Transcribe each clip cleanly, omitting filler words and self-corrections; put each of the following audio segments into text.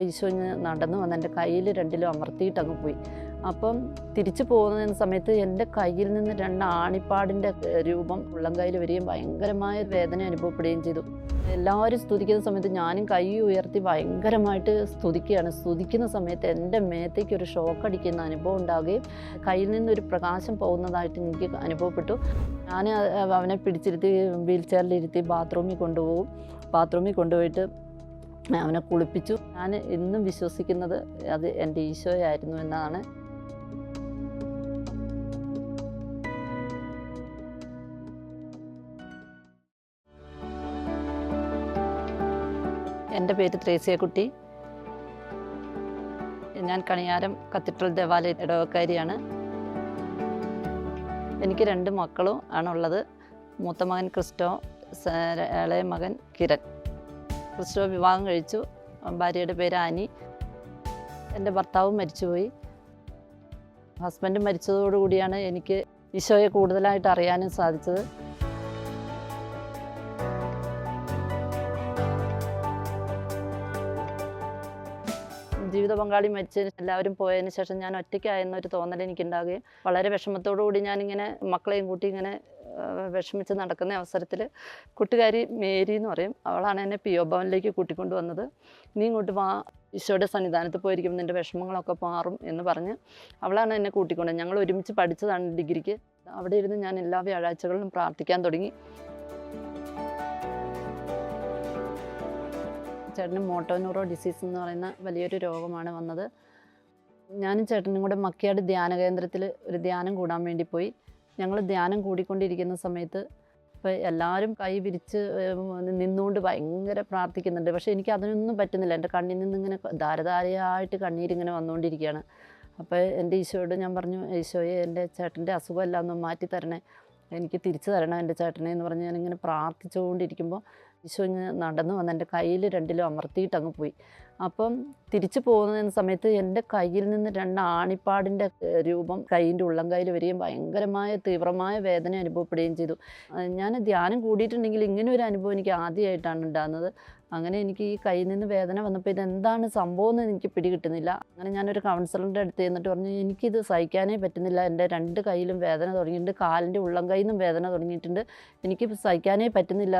ഈശോ നടന്നു വന്ന് എൻ്റെ കയ്യിൽ രണ്ടിലും അമർത്തിയിട്ട് അങ്ങ് പോയി. അപ്പം തിരിച്ചു പോകുന്ന സമയത്ത് എൻ്റെ കയ്യിൽ നിന്ന് 2 ആണിപ്പാടിൻ്റെ രൂപം ഉള്ളംകൈയിൽ വരികയും ഭയങ്കരമായ വേദന അനുഭവപ്പെടുകയും ചെയ്തു. എല്ലാവരും സ്തുതിക്കുന്ന സമയത്ത് ഞാനും കൈ ഉയർത്തി ഭയങ്കരമായിട്ട് സ്തുതിക്കുകയാണ്. സ്തുതിക്കുന്ന സമയത്ത് എൻ്റെ മേത്തേക്ക് ഒരു ഷോക്ക് അടിക്കുന്ന അനുഭവം ഉണ്ടാകുകയും കയ്യിൽ നിന്നൊരു പ്രകാശം പോകുന്നതായിട്ട് എനിക്ക് അനുഭവപ്പെട്ടു. ഞാൻ അവനെ പിടിച്ചിരുത്തി വീൽ ചെയറിലിരുത്തി ബാത്റൂമിൽ കൊണ്ടുപോകും. ബാത്റൂമിൽ കൊണ്ടുപോയിട്ട് അവനെ കുളിപ്പിച്ചു. ഞാൻ എന്നും വിശ്വസിക്കുന്നത് അത് എൻ്റെ ഈശോയായിരുന്നു എന്നാണ്. എൻ്റെ പേര് ത്രേസ്യക്കുട്ടി. ഞാൻ കണിയാരം കത്തീഡ്രൽ ദേവാലയ ഇടവക്കാരിയാണ്. എനിക്ക് 2 മക്കളും ആണുള്ളത്. മൂത്ത മകൻ ക്രിസ്റ്റോ, ഇളയ മകൻ കിരൺ. ക്രിസ്റ്റോ വിവാഹം കഴിച്ചു. ഭാര്യയുടെ പേര് ആനി. എൻ്റെ ഭർത്താവും മരിച്ചുപോയി. ഹസ്ബൻഡ് മരിച്ചതോടുകൂടിയാണ് എനിക്ക് ഈശോയെ കൂടുതലായിട്ട് അറിയാനും സാധിച്ചത്. ജീവിത പങ്കാളി മരിച്ചതിന് എല്ലാവരും പോയതിന് ശേഷം ഞാൻ ഒറ്റയ്ക്കായെന്നൊരു തോന്നൽ എനിക്കുണ്ടാകുകയും വളരെ വിഷമത്തോടു കൂടി ഞാനിങ്ങനെ മക്കളെയും കൂട്ടി ഇങ്ങനെ വിഷമിച്ച് നടക്കുന്ന അവസരത്തിൽ കൂട്ടുകാരി മേരി എന്ന് പറയും, അവളാണ് എന്നെ പി ഒ ഭവനിലേക്ക് കൂട്ടിക്കൊണ്ട് വന്നത്. നീ ഇങ്ങോട്ട് വാ, ഈശോയുടെ സന്നിധാനത്ത് പോയിരിക്കും, നിൻ്റെ വിഷമങ്ങളൊക്കെ മാറും എന്ന് പറഞ്ഞ് അവളാണ് എന്നെ കൂട്ടിക്കൊണ്ട്. ഞങ്ങൾ ഒരുമിച്ച് പഠിച്ചതാണ് ഡിഗ്രിക്ക്. അവിടെ ഇരുന്ന് ഞാൻ എല്ലാ വ്യാഴാഴ്ചകളിലും പ്രാർത്ഥിക്കാൻ തുടങ്ങി. ചേട്ടന് മോട്ടോന്യൂറോ ഡിസീസ് എന്ന് പറയുന്ന വലിയൊരു രോഗമാണ് വന്നത്. ഞാനും ചേട്ടനും കൂടെ മക്കിയാട് ധ്യാന കേന്ദ്രത്തിൽ ഒരു ധ്യാനം കൂടാൻ വേണ്ടി പോയി. ഞങ്ങൾ ധ്യാനം കൂടിക്കൊണ്ടിരിക്കുന്ന സമയത്ത് ഇപ്പോൾ എല്ലാവരും കൈ വിരിച്ച് നിന്നുകൊണ്ട് ഭയങ്കര പ്രാർത്ഥിക്കുന്നുണ്ട്. പക്ഷേ എനിക്ക് അതിനൊന്നും പറ്റുന്നില്ല. എൻ്റെ കണ്ണിൽ നിന്നിങ്ങനെ ധാരധാരയായിട്ട് കണ്ണീരിങ്ങനെ വന്നുകൊണ്ടിരിക്കുകയാണ്. അപ്പോൾ എൻ്റെ ഈശോയോട് ഞാൻ പറഞ്ഞു, ഈശോയെ എൻ്റെ ചേട്ടൻ്റെ അസുഖമെല്ലാം ഒന്ന് മാറ്റി തരണേ, എനിക്ക് തിരിച്ചു തരണം എൻ്റെ ചേട്ടനെ എന്ന് പറഞ്ഞ് ഞാനിങ്ങനെ പ്രാർത്ഥിച്ചുകൊണ്ടിരിക്കുമ്പോൾ ഈശോ നടന്നു വന്ന് എൻ്റെ കയ്യിൽ രണ്ടിലും അമർത്തിയിട്ട് അങ്ങ് പോയി. അപ്പം തിരിച്ചു പോകുന്ന സമയത്ത് എൻ്റെ കയ്യിൽ നിന്ന് 2 ആണിപ്പാടിൻ്റെ രൂപം കയ്യിൻ്റെ ഉള്ളംകൈയിൽ വരികയും ഭയങ്കരമായ തീവ്രമായ വേദന അനുഭവപ്പെടുകയും ചെയ്തു. ഞാൻ ധ്യാനം കൂടിയിട്ടുണ്ടെങ്കിൽ ഇങ്ങനെ ഒരു അനുഭവം എനിക്ക് ആദ്യമായിട്ടാണ് ഉണ്ടാകുന്നത്. അങ്ങനെ എനിക്ക് ഈ കയ്യിൽ നിന്ന് വേദന വന്നപ്പോൾ ഇതെന്താണ് സംഭവം എന്ന് എനിക്ക് പിടികിട്ടുന്നില്ല. അങ്ങനെ ഞാനൊരു കൗൺസിലറിൻ്റെ അടുത്ത് ചെന്നിട്ട് പറഞ്ഞു, എനിക്കിത് സഹിക്കാനേ പറ്റുന്നില്ല, എൻ്റെ 2 കൈയിലും വേദന തുടങ്ങിയിട്ടുണ്ട്, കാലിൻ്റെ ഉള്ളംകൈയിൽ നിന്നും വേദന തുടങ്ങിയിട്ടുണ്ട്, എനിക്ക് സഹിക്കാനേ പറ്റുന്നില്ല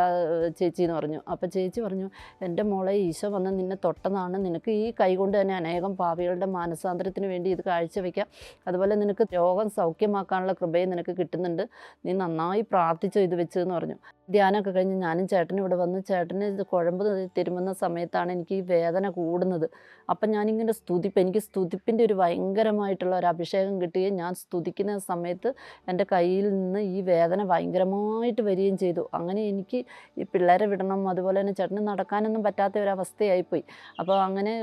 ചേച്ചി എന്ന് പറഞ്ഞു. അപ്പോൾ ചേച്ചി പറഞ്ഞു, എൻ്റെ മോളെ ഈശോ വന്ന് നിന്നെ തൊട്ടതാണ്, നിനക്ക് ഈ കൈ കൊണ്ട് തന്നെ അനേകം പാപികളുടെ മാനസാന്തരത്തിന് വേണ്ടി ഇത് കാഴ്ചവെക്കാം, അതുപോലെ നിനക്ക് രോഗം സൗഖ്യമാക്കാനുള്ള കൃപയും നിനക്ക് കിട്ടുന്നുണ്ട്, നീ നന്നായി പ്രാർത്ഥിച്ചോ ഇത് വെച്ചെന്ന് പറഞ്ഞു. ധ്യാനമൊക്കെ കഴിഞ്ഞ് ഞാനും ചേട്ടനും ഇവിടെ വന്ന് ചേട്ടന് ഇത് കുഴമ്പ് തിരുമുന്ന സമയത്താണ് എനിക്ക് ഈ വേദന കൂടുന്നത്. അപ്പം ഞാനിങ്ങനെ എനിക്ക് സ്തുതിപ്പിൻ്റെ ഒരു ഭയങ്കരമായിട്ടുള്ള ഒരു അഭിഷേകം കിട്ടുകയും ഞാൻ സ്തുതിക്കുന്ന സമയത്ത് എൻ്റെ കയ്യിൽ നിന്ന് ഈ വേദന ഭയങ്കരമായിട്ട് വരികയും ചെയ്തു. അങ്ങനെ എനിക്ക് ഈ പിള്ളേരെ വിടണം, അതുപോലെ തന്നെ ചേട്ടന് നടക്കാനൊന്നും പറ്റാത്ത ഒരവസ്ഥയായിപ്പോയി. അപ്പോൾ അങ്ങനെ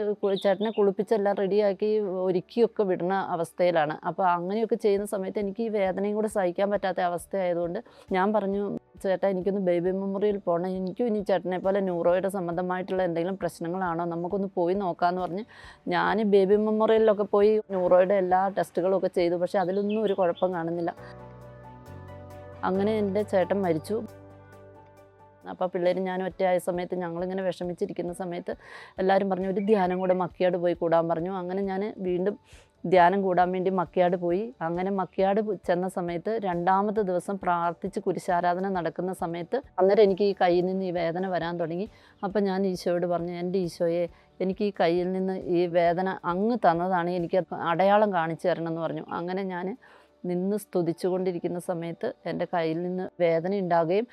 ചേട്ടനെ കുളിപ്പിച്ചെല്ലാം റെഡിയാക്കി ഒരുക്കിയൊക്കെ വിടുന്ന അവസ്ഥയിലാണ്. അപ്പോൾ അങ്ങനെയൊക്കെ ചെയ്യുന്ന സമയത്ത് എനിക്ക് ഈ വേദനയും കൂടെ സഹിക്കാൻ പറ്റാത്ത അവസ്ഥയായതുകൊണ്ട് ഞാൻ പറഞ്ഞു, ചേട്ടാ എനിക്കൊന്ന് ബേബി മെമ്മോറിയൽ പോകണം, എനിക്കും ഇനി ചേട്ടനെ പോലെ ന്യൂറോയുടെ സംബന്ധമായിട്ടുള്ള എന്തെങ്കിലും പ്രശ്നങ്ങളാണോ, നമുക്കൊന്ന് പോയി നോക്കാമെന്ന് പറഞ്ഞ് ഞാൻ ബേബി മെമ്മോറിയലിലൊക്കെ പോയി ന്യൂറോയുടെ എല്ലാ ടെസ്റ്റുകളും ഒക്കെ ചെയ്തു. പക്ഷേ അതിലൊന്നും ഒരു കുഴപ്പം കാണുന്നില്ല. അങ്ങനെ എൻ്റെ ചേട്ടൻ മരിച്ചു. അപ്പോൾ പിള്ളേരും ഞാനും ഒറ്റയായ സമയത്ത് ഞങ്ങളിങ്ങനെ വിഷമിച്ചിരിക്കുന്ന സമയത്ത് എല്ലാവരും പറഞ്ഞു, ഒരു ധ്യാനം കൂടെ മക്കിയാട് പോയി കൂടാൻ പറഞ്ഞു. അങ്ങനെ ഞാൻ വീണ്ടും ധ്യാനം കൂടാൻ വേണ്ടി മക്കിയാട് പോയി. അങ്ങനെ മക്കിയാട് ചെന്ന സമയത്ത് 2ാമത്തെ ദിവസം പ്രാർത്ഥിച്ച് കുരിശാരാധന നടക്കുന്ന സമയത്ത് അന്നേരം എനിക്ക് ഈ കയ്യിൽ നിന്ന് ഈ വേദന വരാൻ തുടങ്ങി. അപ്പം ഞാൻ ഈശോയോട് പറഞ്ഞു, എൻ്റെ ഈശോയെ എനിക്ക് ഈ കയ്യിൽ നിന്ന് ഈ വേദന അങ്ങ് തന്നതാണ്, എനിക്ക് അടയാളം കാണിച്ചു തരണം എന്ന് പറഞ്ഞു. അങ്ങനെ ഞാൻ നിന്ന് സ്തുതിച്ചു കൊണ്ടിരിക്കുന്ന സമയത്ത് എൻ്റെ കയ്യിൽ നിന്ന് വേദന ഉണ്ടാകുകയും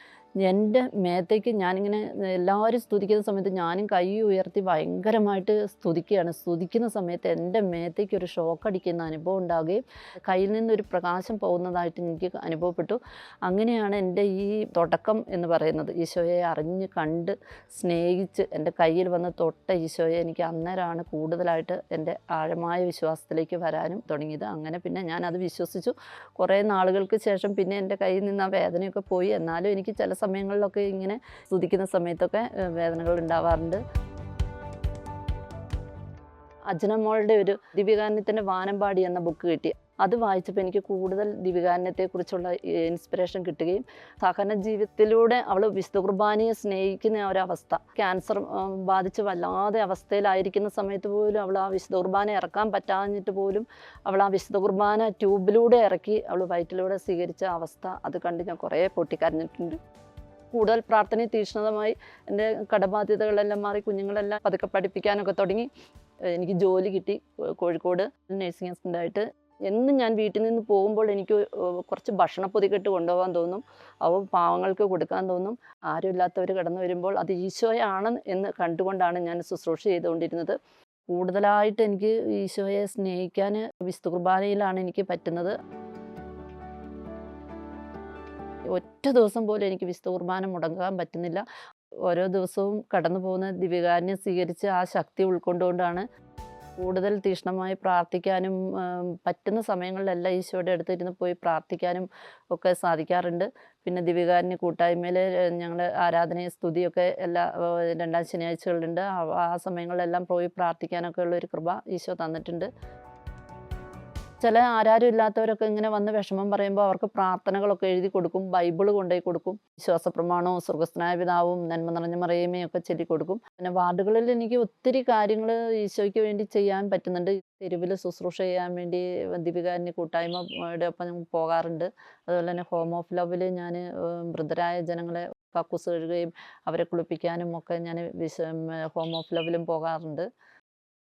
എൻ്റെ മേത്തേക്ക് ഞാനിങ്ങനെ എല്ലാവരും സ്തുതിക്കുന്ന സമയത്ത് ഞാനും കൈ ഉയർത്തി ഭയങ്കരമായിട്ട് സ്തുതിക്കുകയാണ്. സ്തുതിക്കുന്ന സമയത്ത് എൻ്റെ മേത്തേക്ക് ഒരു ഷോക്ക് അടിക്കുന്ന അനുഭവം ഉണ്ടാകുകയും കയ്യിൽ നിന്നൊരു പ്രകാശം പോകുന്നതായിട്ട് എനിക്ക് അനുഭവപ്പെട്ടു. അങ്ങനെയാണ് എൻ്റെ ഈ തുടക്കം എന്ന് പറയുന്നത്. ഈശോയെ അറിഞ്ഞ് കണ്ട് സ്നേഹിച്ച് എൻ്റെ കയ്യിൽ വന്ന് തൊട്ട ഈശോയെ എനിക്ക് അന്നേരമാണ് കൂടുതലായിട്ട് എൻ്റെ ആഴമായ വിശ്വാസത്തിലേക്ക് വരാനും തുടങ്ങിയത്. അങ്ങനെ പിന്നെ ഞാനത് വിശ്വസിച്ചു. കുറേ നാളുകൾക്ക് ശേഷം പിന്നെ എൻ്റെ കയ്യിൽ നിന്ന് ആ വേദനയൊക്കെ പോയി. എന്നാലും എനിക്ക് ചില സമയങ്ങളിലൊക്കെ ഇങ്ങനെ സ്തുതിക്കുന്ന സമയത്തൊക്കെ വേദനകൾ ഉണ്ടാവാറുണ്ട്. അജ്നമോളുടെ ഒരു ദിവ്യകാരുണ്യത്തിൻ്റെ വാനമ്പാടി എന്ന ബുക്ക് കിട്ടി. അത് വായിച്ചപ്പോൾ എനിക്ക് കൂടുതൽ ദിവികാരുണ്യത്തെക്കുറിച്ചുള്ള ഇൻസ്പിറേഷൻ കിട്ടുകയും സഹന ജീവിതത്തിലൂടെ അവൾ വിശുദ്ധ കുർബാനയെ സ്നേഹിക്കുന്ന ആ ഒരവസ്ഥ, ക്യാൻസർ ബാധിച്ച് വല്ലാതെ അവസ്ഥയിലായിരിക്കുന്ന സമയത്ത് പോലും അവൾ ആ വിശുദ്ധ കുർബാന ഇറക്കാൻ പറ്റാഞ്ഞിട്ട് പോലും അവൾ ആ വിശുദ്ധ കുർബാന ട്യൂബിലൂടെ ഇറക്കി അവൾ വയറ്റിലൂടെ സ്വീകരിച്ച അവസ്ഥ അത് കണ്ട് ഞാൻ കുറേ പൊട്ടിക്കരഞ്ഞിട്ടുണ്ട്. കൂടുതൽ പ്രാർത്ഥനയും തീക്ഷ്ണതമായി എൻ്റെ കടബാധ്യതകളെല്ലാം മാറി, കുഞ്ഞുങ്ങളെല്ലാം പതുക്കെ പഠിപ്പിക്കാനൊക്കെ തുടങ്ങി. എനിക്ക് ജോലി കിട്ടി കോഴിക്കോട് നഴ്സിംഗ് അസിസ്റ്റൻ്റായിട്ട്. എന്നും ഞാൻ വീട്ടിൽ നിന്ന് പോകുമ്പോൾ എനിക്ക് കുറച്ച് ഭക്ഷണപ്പൊതിക്കെട്ട് കൊണ്ടുപോകാൻ തോന്നും, അവ പാവങ്ങൾക്ക് കൊടുക്കാൻ തോന്നും. ആരുമില്ലാത്തവർ കടന്നു വരുമ്പോൾ അത് ഈശോയാണ് എന്ന് കണ്ടുകൊണ്ടാണ് ഞാൻ ശുശ്രൂഷ ചെയ്തുകൊണ്ടിരുന്നത്. കൂടുതലായിട്ട് എനിക്ക് ഈശോയെ സ്നേഹിക്കാൻ വിശുദ്ധ കുർബാനയിലാണ് എനിക്ക് പറ്റുന്നത്. ഒറ്റ ദിവസം പോലും എനിക്ക് വിശുദ്ധ കുർബാന മുടങ്ങാൻ പറ്റുന്നില്ല. ഓരോ ദിവസവും കടന്നു പോകുന്ന ദിവികാരുണ്യം സ്വീകരിച്ച് ആ ശക്തി ഉൾക്കൊണ്ടുകൊണ്ടാണ് കൂടുതൽ തീക്ഷ്ണമായി പ്രാർത്ഥിക്കാനും പറ്റുന്ന സമയങ്ങളിലെല്ലാം ഈശോയുടെ അടുത്തിരുന്ന് പോയി പ്രാർത്ഥിക്കാനും ഒക്കെ സാധിക്കാറുണ്ട്. പിന്നെ ദിവികാരുണ്യ കൂട്ടായ്മയിൽ ഞങ്ങൾ ആരാധനയും സ്തുതിയൊക്കെ എല്ലാ രണ്ടാം ശനിയാഴ്ചകളിലുണ്ട്. ആ സമയങ്ങളിലെല്ലാം പോയി പ്രാർത്ഥിക്കാനൊക്കെ ഉള്ളൊരു കൃപ ഈശോ തന്നിട്ടുണ്ട്. ചില ആരാരും ഇല്ലാത്തവരൊക്കെ ഇങ്ങനെ വന്ന് വിഷമം പറയുമ്പോൾ അവർക്ക് പ്രാർത്ഥനകളൊക്കെ എഴുതി കൊടുക്കും, ബൈബിള് കൊണ്ടുപോയി കൊടുക്കും, വിശ്വാസപ്രമാണവും സ്വർഗസ്ഥനായ പിതാവും നന്മ നിറഞ്ഞ മറിയമയും ഒക്കെ ചൊല്ലിക്കൊടുക്കും. പിന്നെ വാർഡുകളിൽ എനിക്ക് ഒത്തിരി കാര്യങ്ങൾ ഈശോയ്ക്ക് വേണ്ടി ചെയ്യാൻ പറ്റുന്നുണ്ട്. തെരുവിൽ ശുശ്രൂഷ ചെയ്യാൻ വേണ്ടി ദിവികാരുണ്യ കൂട്ടായ്മയുടെ ഒപ്പം പോകാറുണ്ട്. അതുപോലെ തന്നെ ഹോം ഓഫ് ലവിൽ ഞാൻ വൃദ്ധരായ ജനങ്ങളെ കക്കൂസ് കഴുകുകയും അവരെ കുളിപ്പിക്കാനും ഒക്കെ ഞാൻ ഹോം ഓഫ് ലവിലും പോകാറുണ്ട്.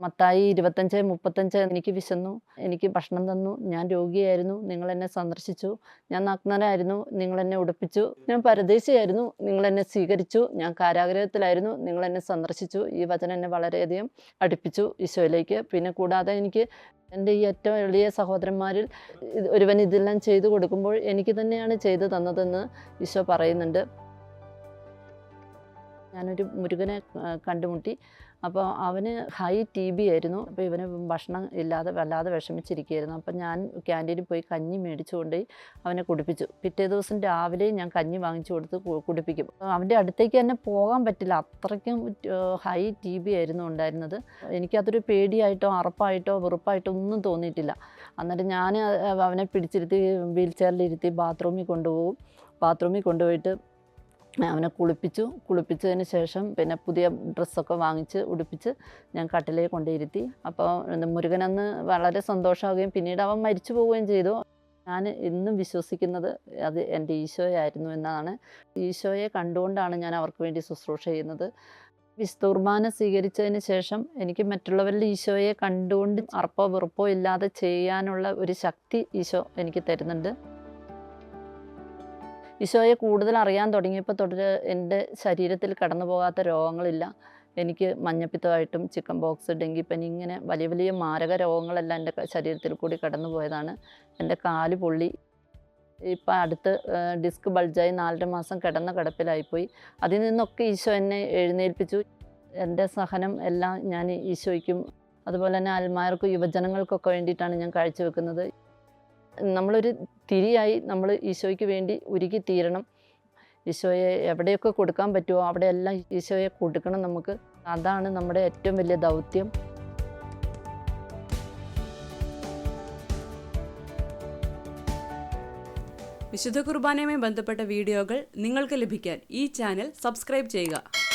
മത്തായി 25:35 എനിക്ക് വിശന്നു, എനിക്ക് ഭക്ഷണം തന്നു, ഞാൻ രോഗിയായിരുന്നു, നിങ്ങൾ എന്നെ സന്ദർശിച്ചു, ഞാൻ നഗ്നനായിരുന്നു, നിങ്ങൾ എന്നെ ഉടുപ്പിച്ചു, ഞാൻ പരദേശിയായിരുന്നു, നിങ്ങൾ എന്നെ സ്വീകരിച്ചു, ഞാൻ കാരാഗൃഹത്തിലായിരുന്നു, നിങ്ങൾ എന്നെ സന്ദർശിച്ചു. ഈ വചനം എന്നെ വളരെയധികം അടുപ്പിച്ചു ഈശോയിലേക്ക്. പിന്നെ കൂടാതെ എനിക്ക് എൻ്റെ ഈ ഏറ്റവും എളിയ സഹോദരന്മാരിൽ ഒരുവൻ ഇതെല്ലാം ചെയ്തു കൊടുക്കുമ്പോൾ എനിക്ക് തന്നെയാണ് ചെയ്തു തന്നതെന്ന് ഈശോ പറയുന്നുണ്ട്. ഞാനൊരു മുരുകനെ കണ്ടുമുട്ടി. അപ്പോൾ അവന് ഹൈ TB ആയിരുന്നു. അപ്പോൾ ഇവന് ഭക്ഷണം ഇല്ലാതെ വല്ലാതെ വിഷമിച്ചിരിക്കുകയായിരുന്നു. അപ്പം ഞാൻ ക്യാൻറ്റീനിൽ പോയി കഞ്ഞി മേടിച്ചു കൊണ്ടുപോയി അവനെ കുടിപ്പിച്ചു. പിറ്റേ ദിവസം രാവിലെ ഞാൻ കഞ്ഞി വാങ്ങിച്ചു കൊടുത്ത് കുടിപ്പിക്കും. അവൻ്റെ അടുത്തേക്ക് തന്നെ പോകാൻ പറ്റില്ല, അത്രയ്ക്കും ഹൈ TB ആയിരുന്നു ഉണ്ടായിരുന്നത്. എനിക്കതൊരു പേടിയായിട്ടോ അറപ്പായിട്ടോ വെറുപ്പായിട്ടോ ഒന്നും തോന്നിയിട്ടില്ല. എന്നിട്ട് ഞാൻ അവനെ പിടിച്ചിരുത്തി വീൽ ചെയറിലിരുത്തി ബാത്റൂമിൽ കൊണ്ടുപോകും. ബാത്റൂമിൽ കൊണ്ടുപോയിട്ട് അവനെ കുളിപ്പിച്ചതിന് ശേഷം പിന്നെ പുതിയ ഡ്രസ്സൊക്കെ വാങ്ങിച്ച് ഉടുപ്പിച്ച് ഞാൻ കട്ടിലേക്ക് കൊണ്ടിരുത്തി. അപ്പോൾ മുരുകനന്ന് വളരെ സന്തോഷമാവുകയും പിന്നീട് അവൻ മരിച്ചു പോവുകയും ചെയ്തു. ഞാൻ ഇന്നും വിശ്വസിക്കുന്നത് അത് എൻ്റെ ഈശോയായിരുന്നു എന്നാണ്. ഈശോയെ കണ്ടുകൊണ്ടാണ് ഞാൻ അവർക്ക് വേണ്ടി ശുശ്രൂഷ ചെയ്യുന്നത്. വിശുദ്ധ കുർബാന സ്വീകരിച്ചതിന് ശേഷം എനിക്ക് മറ്റുള്ളവരിൽ ഈശോയെ കണ്ടുകൊണ്ട് അറപ്പോ വെറുപ്പോ ഇല്ലാതെ ചെയ്യാനുള്ള ഒരു ശക്തി ഈശോ എനിക്ക് തരുന്നുണ്ട്. ഈശോയെ കൂടുതൽ അറിയാൻ തുടങ്ങിയപ്പോൾ തൊട്ട് എൻ്റെ ശരീരത്തിൽ കടന്നു പോകാത്ത രോഗങ്ങളില്ല. എനിക്ക് മഞ്ഞപ്പിത്തമായിട്ടും ചിക്കൻ ബോക്സ്, ഡെങ്കിപ്പനി ഇങ്ങനെ വലിയ വലിയ മാരക രോഗങ്ങളെല്ലാം എൻ്റെ ശരീരത്തിൽ കൂടി കടന്നു പോയതാണ്. എൻ്റെ കാല് പൊള്ളി, ഇപ്പം അടുത്ത് ഡിസ്ക് ബൾജായി 4.5 മാസം കിടന്ന കിടപ്പിലായിപ്പോയി. അതിൽ നിന്നൊക്കെ ഈശോ എന്നെ എഴുന്നേൽപ്പിച്ചു. എൻ്റെ സഹനം എല്ലാം ഞാൻ ഈശോയ്ക്കും അതുപോലെ തന്നെ അൽമായർക്കും യുവജനങ്ങൾക്കൊക്കെ വേണ്ടിയിട്ടാണ് ഞാൻ കാഴ്ചവെക്കുന്നത്. നമ്മളൊരു തിരിയായി നമ്മൾ ഈശോയ്ക്ക് വേണ്ടി ഉരുകി തീരണം. ഈശോയെ എവിടെയൊക്കെ കൊടുക്കാൻ പറ്റുമോ അവിടെയെല്ലാം ഈശോയെ കൊടുക്കണം നമുക്ക്. അതാണ് നമ്മുടെ ഏറ്റവും വലിയ ദൗത്യം. വിശുദ്ധ കുർബാനയുമായി ബന്ധപ്പെട്ട വീഡിയോകൾ നിങ്ങൾക്ക് ലഭിക്കാൻ ഈ ചാനൽ സബ്സ്ക്രൈബ് ചെയ്യുക.